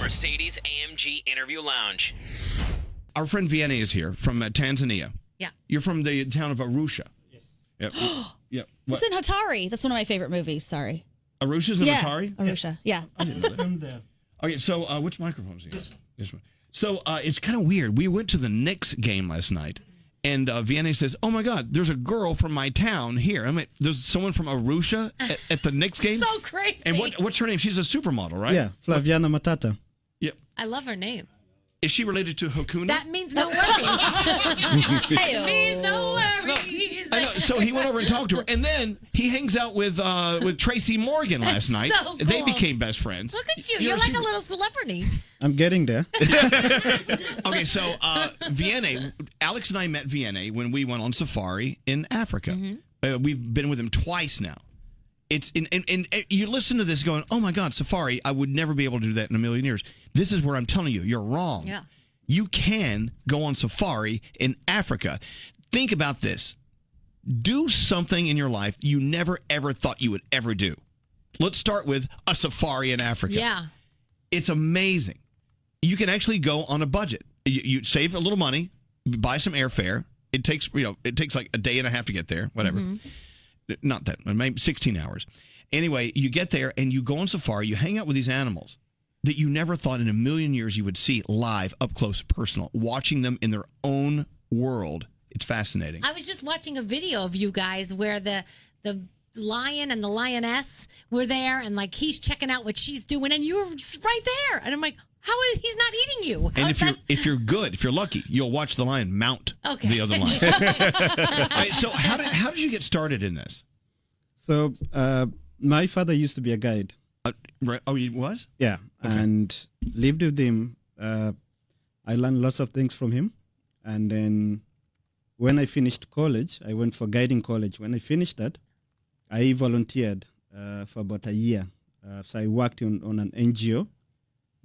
Mercedes-AMG Interview Lounge. Our friend Vianney is here from Tanzania. Yeah. You're from the town of Arusha. Yes. Yep. Yep. It's in Hatari. That's one of my favorite movies. Sorry. Arusha's in Atari? Arusha. Yeah. I didn't know that. From there. Okay, so which microphone is he? This one. So it's kind of weird. We went to the Knicks game last night, and Vianney says, "Oh my God, there's a girl from my town here." I mean, there's someone from Arusha at the Knicks game. So crazy. And what's her name? She's a supermodel, right? Yeah, Flaviana Matata. Yep. I love her name. Is she related to Hakuna? That means no worries. It means no worries. I know. So he went over and talked to her, and then he hangs out with Tracy Morgan last night. So cool. They became best friends. Look at you. You're like a little celebrity. I'm getting there. Okay, so Vianney, Alex and I met Vianney when we went on safari in Africa. Mm-hmm. We've been with him twice now. It's and you listen to this going, oh my God, safari, I would never be able to do that in a million years. This is where I'm telling you, you're wrong. Yeah. You can go on safari in Africa. Think about this. Do something in your life you never, ever thought you would ever do. Let's start with a safari in Africa. Yeah. It's amazing. You can actually go on a budget. You save a little money, buy some airfare. It takes like a day and a half to get there, whatever. Mm-hmm. Not that, maybe 16 hours. Anyway, you get there and you go on safari. You hang out with these animals that you never thought in a million years you would see live, up close, personal, watching them in their own world. It's fascinating. I was just watching a video of you guys where the lion and the lioness were there, and like he's checking out what she's doing, and you're just right there. And I'm like, how is he's not eating you? How And if you're good, if you're lucky, you'll watch the lion mount the other lion. All right, so how did you get started in this? So my father used to be a guide. Oh, he was? Yeah, okay. And lived with him. I learned lots of things from him. And then when I finished college, I went for guiding college. When I finished that, I volunteered for about a year. So I worked on an NGO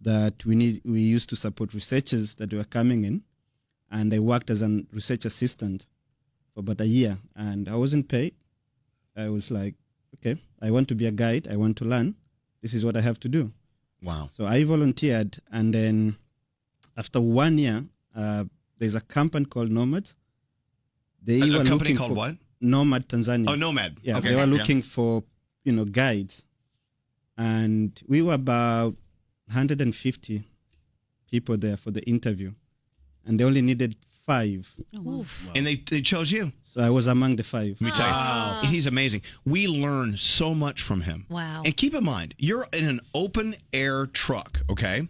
that we used to support researchers that were coming in. And I worked as a research assistant for about a year. And I wasn't paid. I was like, okay, I want to be a guide. I want to learn. This is what I have to do. Wow. So I volunteered, and then after 1 year, there's a company called Nomad. They were company looking called for what? Nomad Tanzania. Oh, Nomad. Yeah, okay. they were looking for guides, and we were about 150 people there for the interview, and they only needed 5. Oh, wow. And they chose you. So I was among the 5. Let me tell you, he's amazing. We learn so much from him. Wow. And keep in mind, you're in an open air truck, okay?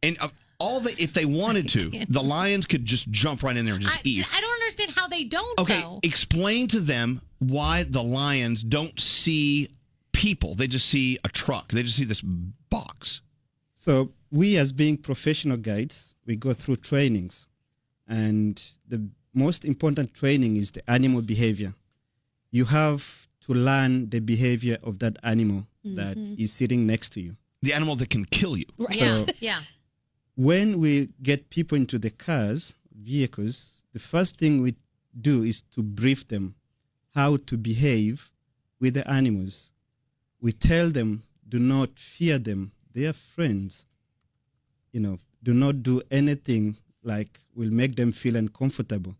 And if they wanted to, the lions could just jump right in there and just eat. I don't understand how they don't. Okay, though. explain to them why the lions don't see people. They just see a truck. They just see this box. So we, as being professional guides, we go through trainings. And the most important training is the animal behavior. You have to learn the behavior of that animal that is sitting next to you. The animal that can kill you. Yeah, So yeah. when we get people into the vehicles, the first thing we do is to brief them how to behave with the animals. We tell them, do not fear them. They are friends. Do not do anything like will make them feel uncomfortable.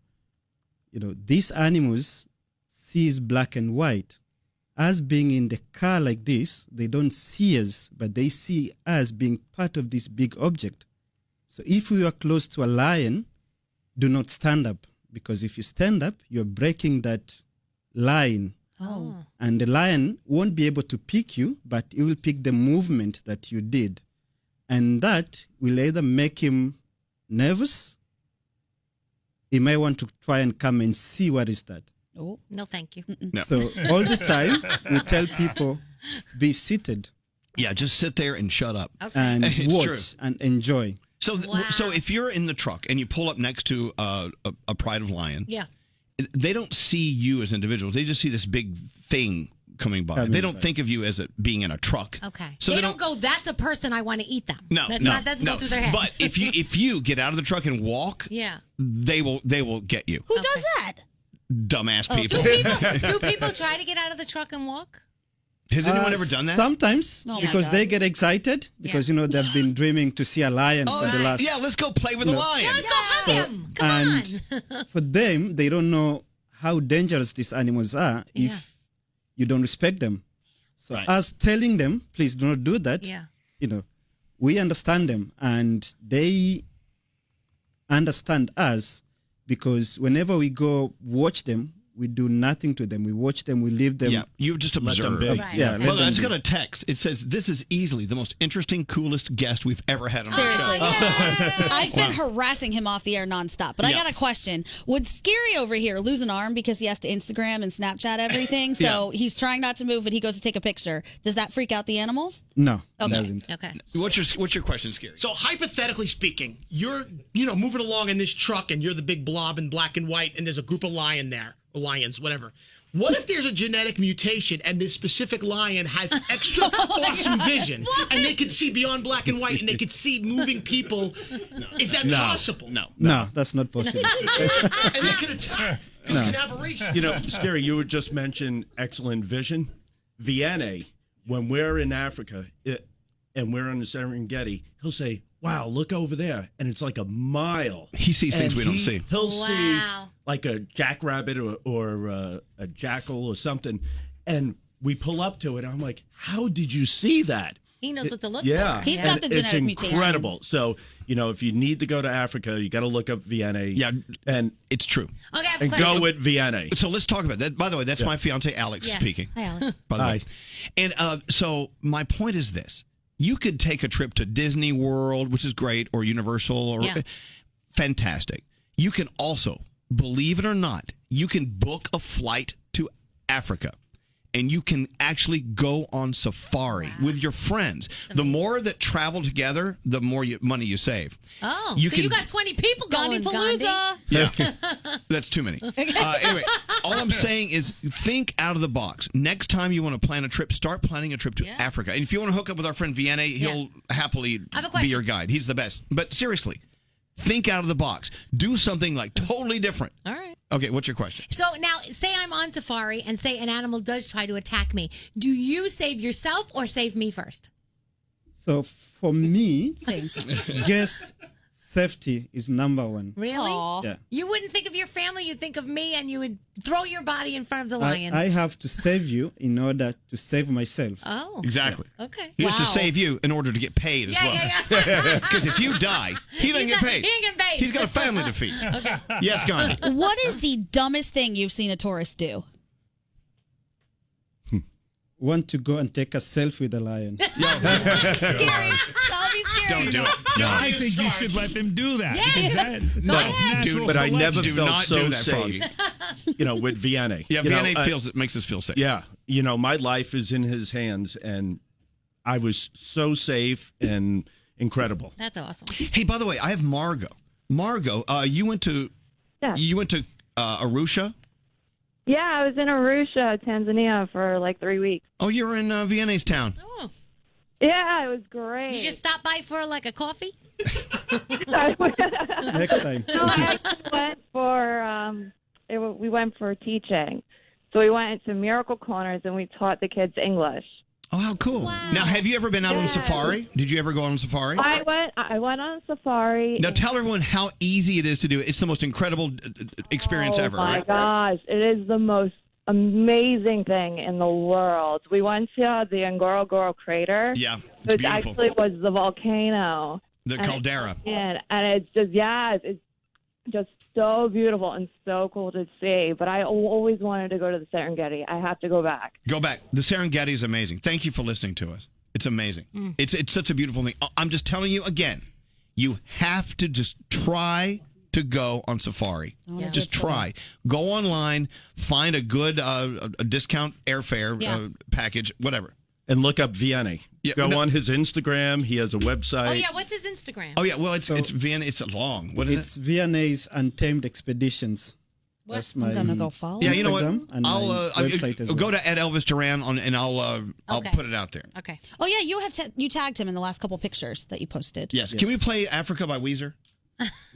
These animals sees black and white. Us being in the car like this, they don't see us, but they see us being part of this big object. So if we are close to a lion, do not stand up, because if you stand up, you're breaking that line. Oh. And the lion won't be able to pick you, but it will pick the movement that you did. And that will either make him nervous. He may want to try and come and see what is that. Oh, No, thank you. No. So all the time, we tell people, be seated Yeah, just sit there and shut up. Okay. and It's watch true. and enjoy. So, Wow. so if you're in the truck and you pull up next to a pride of lion, Yeah. they don't see you as individuals. They just see this big thing coming by. They don't think of you as being in a truck. Okay. So they don't go, that's a person, I want to eat them. No, That doesn't no. go through their head. But if you get out of the truck and walk, yeah. they will get you. who does that? Dumbass Oh, people. do people try to get out of the truck and walk? Has anyone ever done that? Sometimes, Oh my because God. they get excited because they've been dreaming to see a lion for the last. Yeah, let's go play with a lion. Let's go hug him. Come on. For them, they don't know how dangerous these animals are Yeah. if you don't respect them. So Right. us telling them, please do not do that. Yeah. We understand them and they understand us, because whenever we go watch them, we do nothing to them. We watch them, we leave them. Yeah, you just Let them observe. be. Right. Yeah, let Well, I them just be. got a text. It says, "This is easily the most interesting, coolest guest we've ever had on our Seriously. show." I've been harassing him off the air nonstop, but I Yeah. got a question. Would Scary over here lose an arm because he has to Instagram and Snapchat everything? So he's trying not to move, but he goes to take a picture. Does that freak out the animals? No, Okay. it doesn't. Okay. What's your question, Scary? So hypothetically speaking, you're moving along in this truck and you're the big blob in black and white and there's a group of lions, whatever. What if there's a genetic mutation and this specific lion has extra awesome vision and they can see beyond black and white and they can see moving people? Is that possible? No. No, that's not possible. And they can attack. It's an aberration. You know, Scary, you would just mention excellent vision. Vianney, when we're in Africa and we're on the Serengeti, he'll say, "Wow, look over there," and it's like a mile. He sees things And we don't see. He'll see Wow. like a jackrabbit or a jackal or something, and we pull up to it. And I'm like, "How did you see that?" He knows what to look Yeah, for. He's got And the genetic it's mutation. incredible. So if you need to go to Africa, you got to look up Vianney. Yeah. and It's true. Okay, I have a and question. go with Vianney. So let's talk about that. By the way, that's my fiance Alex Yes. speaking. Hi, Alex. By the way. Hi. And so my point is this: you could take a trip to Disney World, which is great, or Universal, or Yeah. fantastic. You can also, believe it or not, you can book a flight to Africa. And you can actually go on safari with your friends. The more that travel together, the more money you save. Oh, You so can- you got 20 people going, Gandhi. Palooza. Yeah, that's too many. Anyway, all I'm saying is think out of the box. Next time you want to plan a trip, start planning a trip to Africa. And if you want to hook up with our friend Vianney, he'll happily I have a be question. your guide. He's the best. But seriously, think out of the box. Do something like totally different. All right. Okay, what's your question? So now, say I'm on safari and say an animal does try to attack me. Do you save yourself or save me first? So for me, Same. guest safety is number one. Really? Aw. Yeah. You wouldn't think of your family, you'd think of me, and you would throw your body in front of the lion. I have to save you in order to save myself. Oh. Exactly. Okay. He has to Wow. save you in order to get paid as Yeah, well. yeah. Because if you die, he doesn't get paid. He didn't get paid. He's got a family to feed. Okay. Yes, Gandhi. What is the dumbest thing you've seen a tourist do? Want to go and take a selfie with a lion. Scary. That'll be scary. Don't do it. No. I think you should let them do that. Yeah, because go ahead. Dude, But I never do felt not so do that, safe. Froggy. With Vianney. Yeah, You know, Vianney I- makes us feel safe. Yeah, my life is in his hands, and I was so safe and incredible. That's awesome. Hey, by the way, I have Margot. Margot, you went to Arusha. Yeah, I was in Arusha, Tanzania for like 3 weeks. Oh, you were in Vianney's town. Oh. Yeah, it was great. You just stop by for like a coffee? Next time. No, I actually went for we went for teaching. So we went into Miracle Corners and we taught the kids English. Oh, how cool. Wow. Now, have you ever been out on Yeah. safari? Did you ever go on safari? I went on safari. Now, tell everyone how easy it is to do it. It's the most incredible experience ever, Oh my right? gosh, it is the most amazing thing in the world. We went to the Ngorongoro crater. Yeah, it's Which beautiful. actually was the volcano. The caldera. And it's just, it's just so beautiful and so cool to see. But I always wanted to go to the Serengeti. I have to go back. Go back. The Serengeti is amazing. Thank you for listening to us. It's amazing. It's such a beautiful thing. I'm just telling you again, you have to just try to go on safari. Yeah. Just try. Go online, find a good a discount airfare package, whatever. And look up Vianney. Yeah, Go no- on his Instagram. He has a website. Oh, yeah. What's his Instagram? Oh yeah, well it's Vianney. It's long. What is It's Vianney's Untamed Expeditions. What? That's my I'm gonna go follow. it? Yeah, you know what? Instagram and I'll my website as go well. to @Elvis Duran and I'll Okay. put it out there. Okay. Oh yeah, you have you tagged him in the last couple pictures that you posted. Yes. Can we play Africa by Weezer?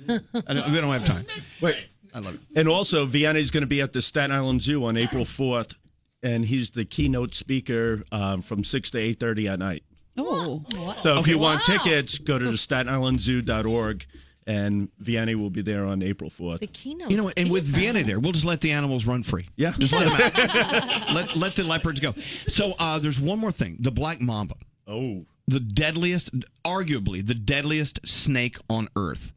We don't have time. Wait. I love it. And also, Vianney's going to be at the Staten Island Zoo on April 4th and he's the keynote speaker from 6 to 8:30 at night. Oh. So if you want Wow. tickets, go to the StatenIslandZoo.org, and Vianney will be there on April 4th. The keynote. You know, and with speaker. Vianney there, we'll just let the animals run free. Yeah. Just let them out. let the leopards go. So there's one more thing. The black mamba. Oh. The deadliest, arguably the deadliest snake on earth.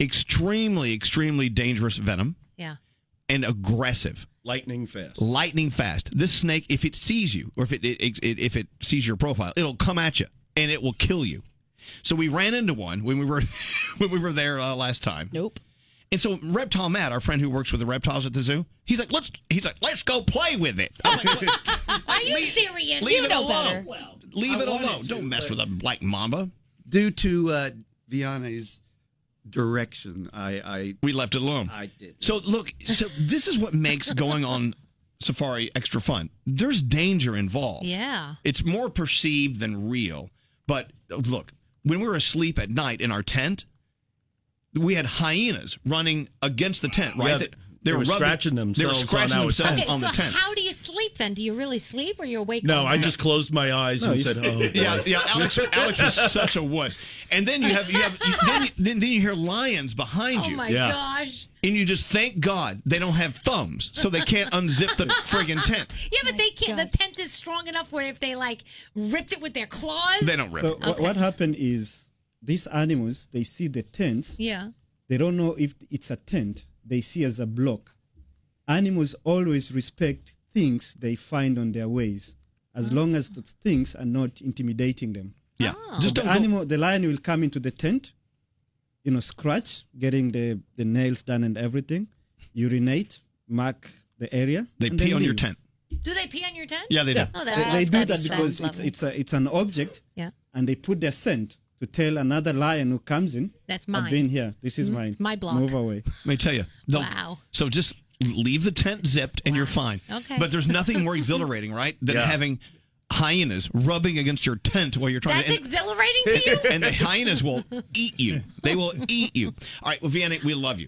Extremely, extremely dangerous venom Yeah. and aggressive. Lightning fast. Lightning fast. This snake, if it sees you, or if it sees your profile, it'll come at you and it will kill you. So we ran into one when we were there last time. Nope. And so Reptile Matt, our friend who works with the reptiles at the zoo, he's like, let's go play with it. I'm like, Are you serious? leave it know alone. better. Leave I it wanted alone. to, Don't mess but- with a black mamba. Due to Vianney's direction, We left it alone. I did. So look, this is what makes going on safari extra fun. There's danger involved. Yeah. It's more perceived than real. But look, when we were asleep at night in our tent, we had hyenas running against the tent, right? Yeah, they were scratching They were themselves scratching on our themselves tent. on the so tent. how do you sleep then? Do you really sleep or you're awake? No, all I night? just closed my eyes No, and you said, sleep. "Oh, boy." Yeah, Alex was such a wuss. And then then you hear lions behind Oh you, my Yeah. gosh. and you just thank God they don't have thumbs, so they can't unzip the friggin' tent. Yeah, but they can't. The tent is strong enough where if they like ripped it with their claws. They don't rip. So it. what happened is these animals, they see the tent. Yeah. They don't know if it's a tent. They see as a block. Animals always respect things they find on their ways, as long as the things are not intimidating them. Yeah, Oh. just The don't go. animal, the lion will come into the tent, scratch, getting the nails done and everything, urinate, mark the area. They and pee then on your leave. tent. Do they pee on your tent? Yeah, they do. Yeah, Oh, they, that's- they do that's- that because that's lovely. it's an object, Yeah. and they put their scent to tell another lion who comes in, That's I've mine. been here. This is mine. It's my block. Move away. Let me tell you. Wow. So just leave the tent zipped and you're fine. Okay. But there's nothing more exhilarating, right, than Yeah. having hyenas rubbing against your tent while you're trying That's to. exhilarating to you? And the hyenas will eat you. They will eat you. All right, well, Vianney, we love you.